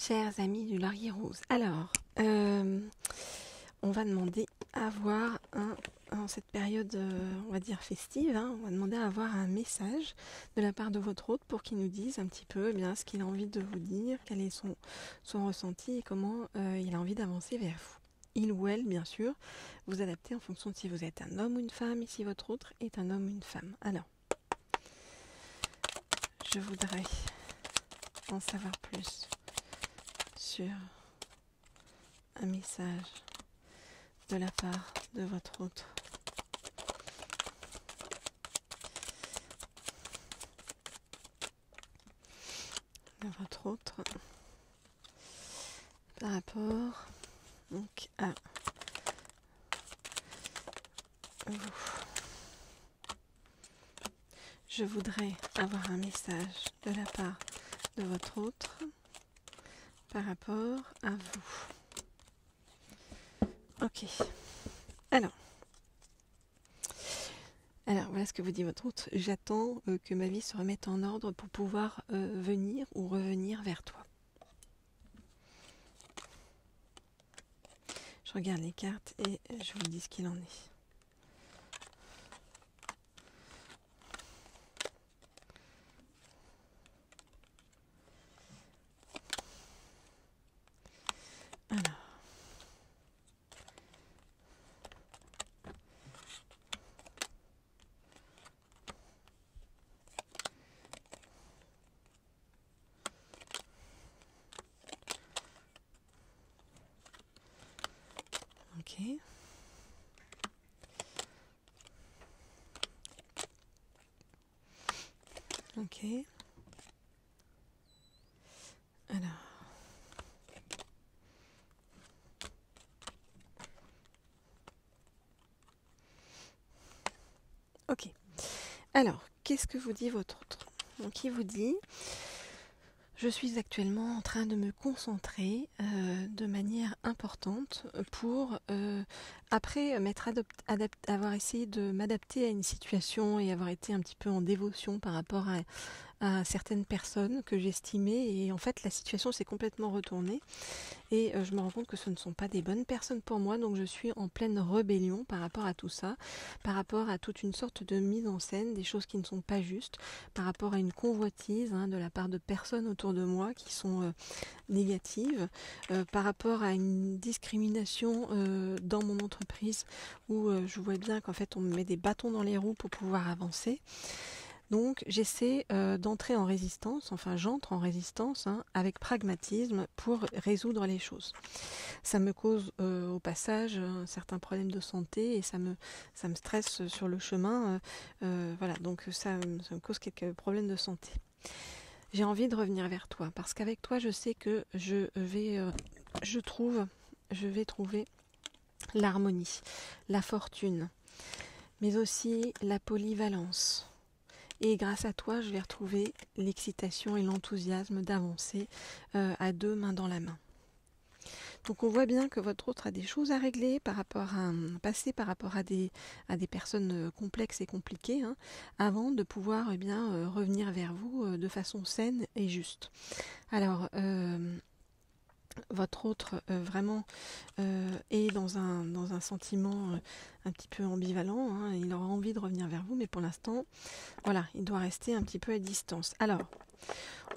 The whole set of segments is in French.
Chers amis du Laurier Rose, alors, on va demander à avoir en cette période, on va dire festive, on va demander à avoir un message de la part de votre hôte pour qu'il nous dise un petit peu ce qu'il a envie de vous dire, quel est son ressenti et comment il a envie d'avancer vers vous. Il ou elle, bien sûr, vous adaptez en fonction de si vous êtes un homme ou une femme et si votre autre est un homme ou une femme. Alors, je voudrais en savoir plus sur un message de la part de votre autre. De votre autre par rapport donc à vous. Je voudrais avoir un message de la part de votre autre par rapport à vous. Ok. Alors voilà ce que vous dit votre autre. J'attends que ma vie se remette en ordre pour pouvoir venir ou revenir vers toi. Je regarde les cartes et je vous dis ce qu'il en est. Alors. Ok. Ok. Alors. Ok. Alors, qu'est-ce que vous dit votre autre? Donc, il vous dit: je suis actuellement en train de me concentrer de manière importante pour, après avoir essayé de m'adapter à une situation et avoir été un petit peu en dévotion par rapport à certaines personnes que j'estimais, et en fait la situation s'est complètement retournée et je me rends compte que ce ne sont pas des bonnes personnes pour moi, donc je suis en pleine rébellion par rapport à tout ça, par rapport à toute une sorte de mise en scène, des choses qui ne sont pas justes, par rapport à une convoitise de la part de personnes autour de moi qui sont négatives, par rapport à une discrimination dans mon entreprise où je vois bien qu'en fait on me met des bâtons dans les roues pour pouvoir avancer. Donc j'essaie d'entrer en résistance, enfin j'entre en résistance avec pragmatisme pour résoudre les choses. Ça me cause au passage un certain problème de santé et ça me stresse sur le chemin. Voilà, donc ça me cause quelques problèmes de santé. J'ai envie de revenir vers toi parce qu'avec toi je sais que je vais trouver l'harmonie, la fortune, mais aussi la polyvalence. Et grâce à toi, je vais retrouver l'excitation et l'enthousiasme d'avancer à deux mains dans la main. Donc on voit bien que votre autre a des choses à régler par rapport à un passé, par rapport à des personnes complexes et compliquées, avant de pouvoir revenir vers vous de façon saine et juste. Alors, votre autre vraiment est dans un sentiment un petit peu ambivalent, il aura envie de revenir vers vous, mais pour l'instant, voilà, il doit rester un petit peu à distance. Alors,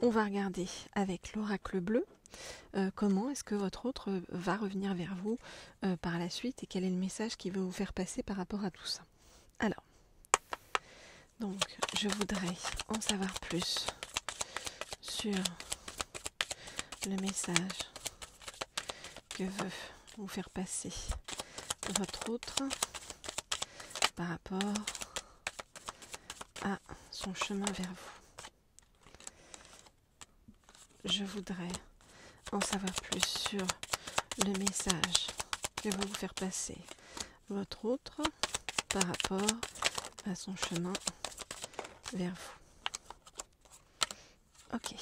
on va regarder avec l'oracle bleu comment est-ce que votre autre va revenir vers vous par la suite et quel est le message qu'il veut vous faire passer par rapport à tout ça. Alors, donc, je voudrais en savoir plus sur le message que veut vous faire passer votre autre par rapport à son chemin vers vous. Je voudrais en savoir plus sur le message que veut vous faire passer votre autre par rapport à son chemin vers vous. Ok.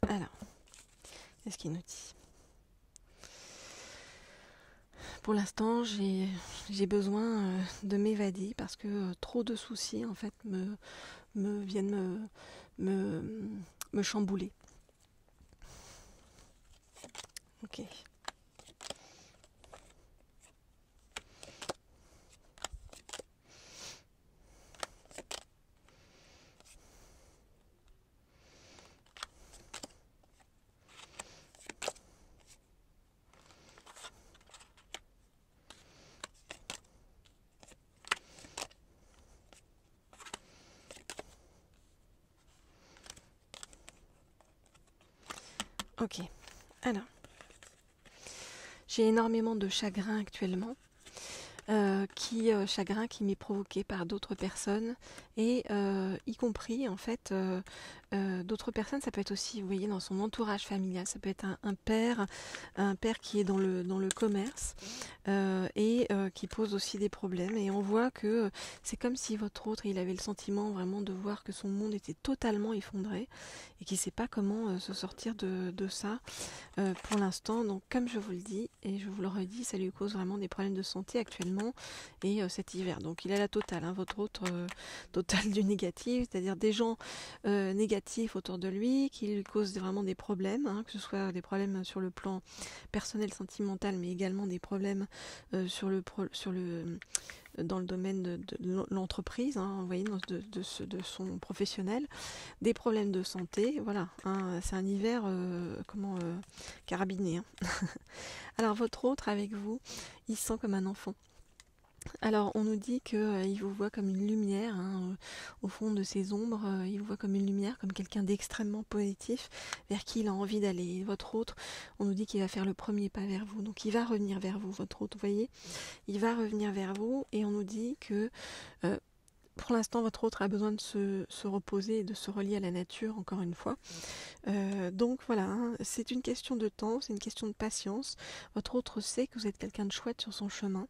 Alors, qu'est-ce qu'il nous dit? Pour l'instant, j'ai besoin de m'évader parce que trop de soucis en fait me viennent me chambouler. Ok. Ok. Alors, j'ai énormément de chagrin actuellement. Chagrin qui m'est provoqué par d'autres personnes et y compris en fait d'autres personnes. Ça peut être aussi, vous voyez, dans son entourage familial, ça peut être un père qui est dans le commerce et qui pose aussi des problèmes, et on voit que c'est comme si votre autre, il avait le sentiment vraiment de voir que son monde était totalement effondré et qu'il ne sait pas comment se sortir de ça pour l'instant. Donc comme je vous le dis et je vous le redis, ça lui cause vraiment des problèmes de santé actuellement et cet hiver. Donc il a la totale, hein, votre autre totale du négatif, c'est-à-dire des gens négatifs autour de lui qui lui causent vraiment des problèmes, hein, que ce soit des problèmes sur le plan personnel, sentimental, mais également des problèmes dans le domaine de l'entreprise, hein, vous voyez, de son professionnel, des problèmes de santé, voilà, hein, c'est un hiver carabiné. Hein. Alors votre autre avec vous, il se sent comme un enfant. Alors on nous dit qu'il vous voit comme une lumière, hein, au fond de ses ombres, il vous voit comme une lumière, comme quelqu'un d'extrêmement positif, vers qui il a envie d'aller. Votre autre, on nous dit qu'il va faire le premier pas vers vous, donc il va revenir vers vous, votre autre, vous voyez, il va revenir vers vous, et on nous dit que pour l'instant votre autre a besoin de se reposer et de se relier à la nature, encore une fois. Donc voilà, hein, c'est une question de temps, c'est une question de patience. Votre autre sait que vous êtes quelqu'un de chouette sur son chemin.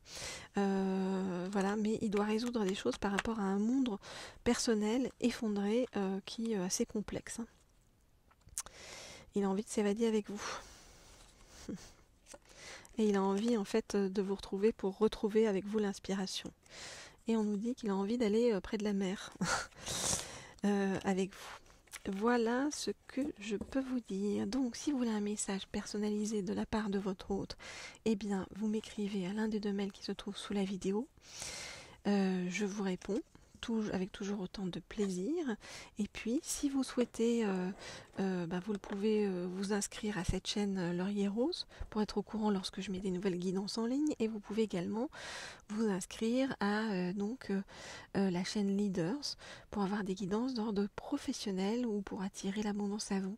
Voilà, mais il doit résoudre des choses par rapport à un monde personnel effondré qui est assez complexe. Hein. Il a envie de s'évader avec vous. Et il a envie en fait de vous retrouver pour retrouver avec vous l'inspiration. Et on nous dit qu'il a envie d'aller près de la mer avec vous. Voilà ce que je peux vous dire. Donc si vous voulez un message personnalisé de la part de votre hôte, eh bien vous m'écrivez à l'un des 2 mails qui se trouvent sous la vidéo. Je vous réponds avec toujours autant de plaisir. Et puis si vous souhaitez, vous pouvez vous inscrire à cette chaîne Laurier Rose pour être au courant lorsque je mets des nouvelles guidances en ligne, et vous pouvez également vous inscrire à la chaîne Leaders pour avoir des guidances d'ordre professionnel ou pour attirer l'abondance à vous.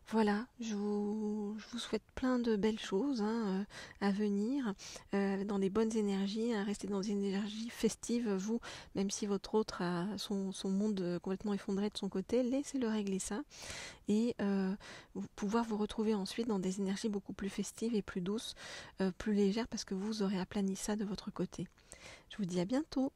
Voilà, je vous souhaite plein de belles choses, hein, à venir, dans des bonnes énergies, à rester dans une énergie festive, vous, même si votre autre a son monde complètement effondré de son côté, laissez-le régler ça, et pouvoir vous retrouver ensuite dans des énergies beaucoup plus festives et plus douces, plus légères, parce que vous aurez aplani ça de votre côté. Je vous dis à bientôt.